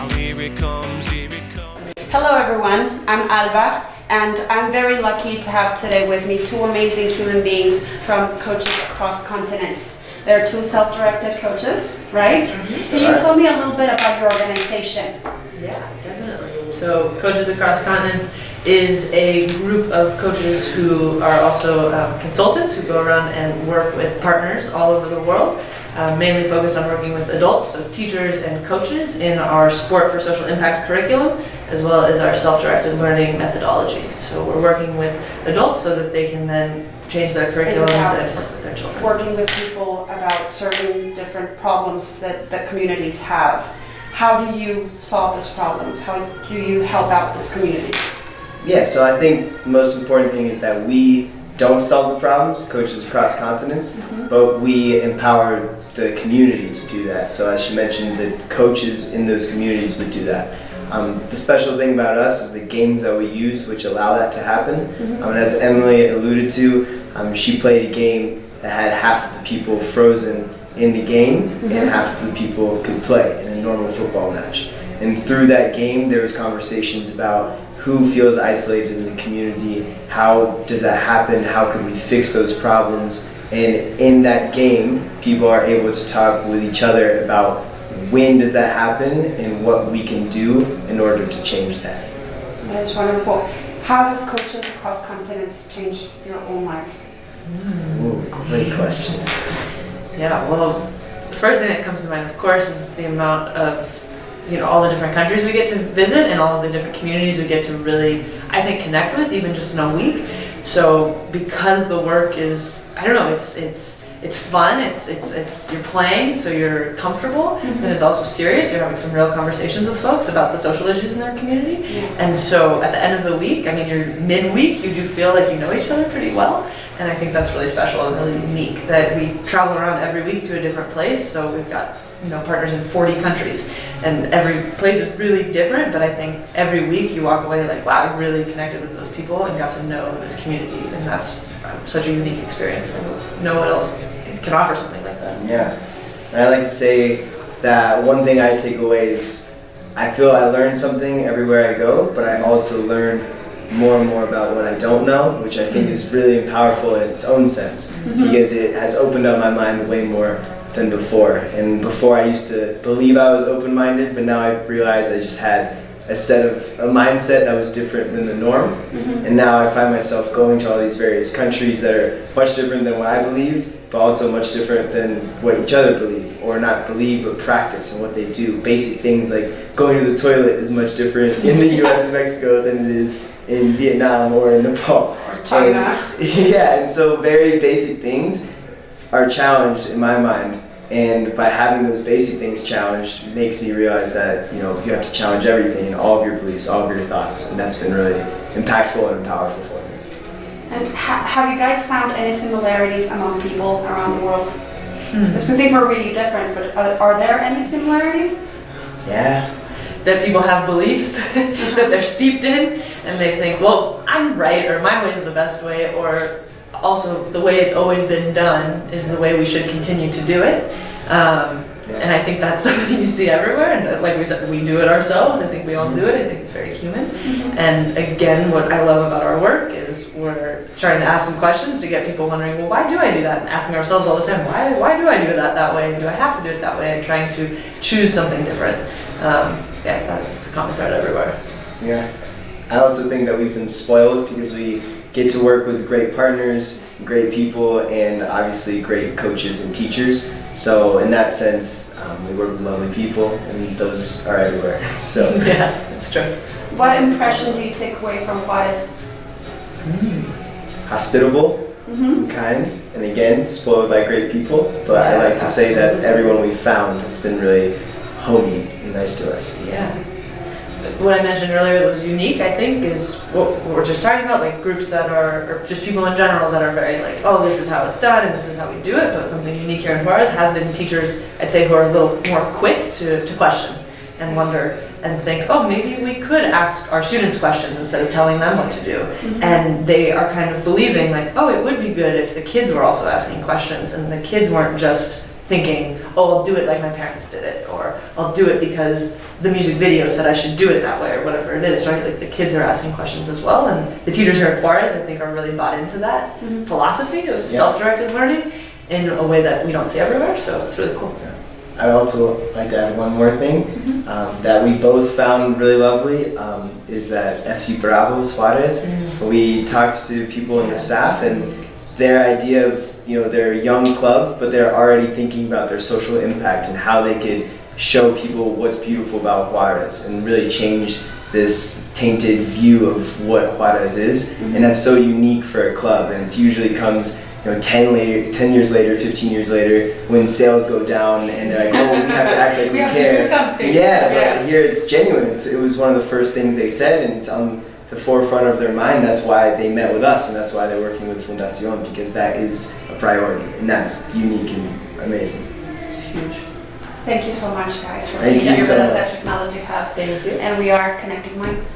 Now here it comes, here it comes. Hello everyone, I'm Alba, and I'm very lucky to have today with me two amazing human beings from coaches across continents. They're two self-directed coaches, right? Can you tell me a little bit about your organization? Yeah, definitely. So Coaches Across Continents is a group of coaches who are also consultants who go around and work with partners all over the world, mainly focused on working with adults, so teachers and coaches in our Sport for Social Impact curriculum, as well as our self-directed learning methodology. So we're working with adults so that they can then change their curriculums and work with their children. Working with people about certain different problems that communities have. How do you solve these problems? How do you help out these communities? Yeah, so I think the most important thing is that we don't solve the problems, coaches across continents, but we empower the community to do that. So as she mentioned, the coaches in those communities would do that. The special thing about us is the games that we use which allow that to happen. And as Emily alluded to, she played a game that had half of the people frozen in the game and half of the people could play in a normal football match. And through that game there was conversations about who feels isolated in the community, how does that happen, how can we fix those problems, and in that game people are able to talk with each other about when does that happen and what we can do in order to change that. That is wonderful. How has Coaches Across Continents changed your own lives? Ooh, great question. Yeah, well, the first thing that comes to mind, of course, is the amount of all the different countries we get to visit and all of the different communities we get to really, I think, connect with, even just in a week. So because the work is, I don't know, it's fun, it's you're playing, so you're comfortable, and it's also serious. You're having some real conversations with folks about the social issues in their community. And so at the end of the week, I mean, you're midweek, you do feel like you know each other pretty well. And I think that's really special and really unique that we travel around every week to a different place. So we've got partners in 40 countries, and every place is really different, but I think every week you walk away like, wow, I really connected with those people and got to know this community, and that's such a unique experience. I don't know what else can offer something like that. Yeah, and I like to say that one thing I take away is I feel I learn something everywhere I go, but I also learn more and more about what I don't know, which I think is really powerful in its own sense, because it has opened up my mind way more than before. And before I used to believe I was open-minded, but now I realize I just had a mindset that was different than the norm. And now I find myself going to all these various countries that are much different than what I believed, but also much different than what each other believe, or not believe but practice and what they do. Basic things like going to the toilet is much different in the US and Mexico than it is in Vietnam or in Nepal. Or China. And so very basic things are challenged in my mind, and by having those basic things challenged makes me realize that you have to challenge everything and all of your beliefs, all of your thoughts, and that's been really impactful and powerful for me. And have you guys found any similarities among people around the world? Because we think we're really different, but are there any similarities? Yeah. That people have beliefs that they're steeped in, and they think, well, I'm right, or my way is the best way, or also the way it's always been done is the way we should continue to do it. And I think that's something you see everywhere, and like we said, we do it ourselves. I think we all do it. I think it's very human. And again, what I love about our work is we're trying to ask some questions to get people wondering, well, why do I do that? And asking ourselves all the time, why do I do that way? Do I have to do it that way? And trying to choose something different. That's a common thread everywhere. Yeah. I also think that we've been spoiled because we get to work with great partners, great people, and obviously great coaches and teachers. So in that sense, we work with lovely people, and those are everywhere. So yeah, that's true. What impression do you take away from Juarez? Hospitable, kind, and again, spoiled by great people. But I like to say that everyone we've found has been really homey and nice to us. Yeah. What I mentioned earlier that was unique, I think, is what we're just talking about, like groups that are, or just people in general that are very like, oh, this is how it's done and this is how we do it, but something unique here in Juarez has been teachers, I'd say, who are a little more quick to question and wonder and think, oh, maybe we could ask our students questions instead of telling them what to do. And they are kind of believing like, oh, it would be good if the kids were also asking questions and the kids weren't just thinking, oh, I'll do it like my parents did it, or I'll do it because the music video said I should do it that way, or whatever it is, right? Like the kids are asking questions as well, and the teachers here at Juarez, I think, are really bought into that philosophy of self-directed learning in a way that we don't see everywhere, so it's really cool. I'd also like to add one more thing that we both found really lovely is that FC Bravos Juarez. We talked to people in the staff, and their idea of, they're a young club, but they're already thinking about their social impact and how they could show people what's beautiful about Juarez and really change this tainted view of what Juarez is. And that's so unique for a club, and it usually comes 10 years later, 15 years later, when sales go down and they're like, oh, we have to act like we have care. to do something. Yeah, but here it's genuine. It was one of the first things they said, and it's on the forefront of their mind. That's why they met with us, and that's why they're working with Fundación, because that is a priority, and that's unique and amazing. It's huge. Thank you so much, guys, for Thank being you here so with us much. at Technology Hub. Thank you. And we are connecting minds.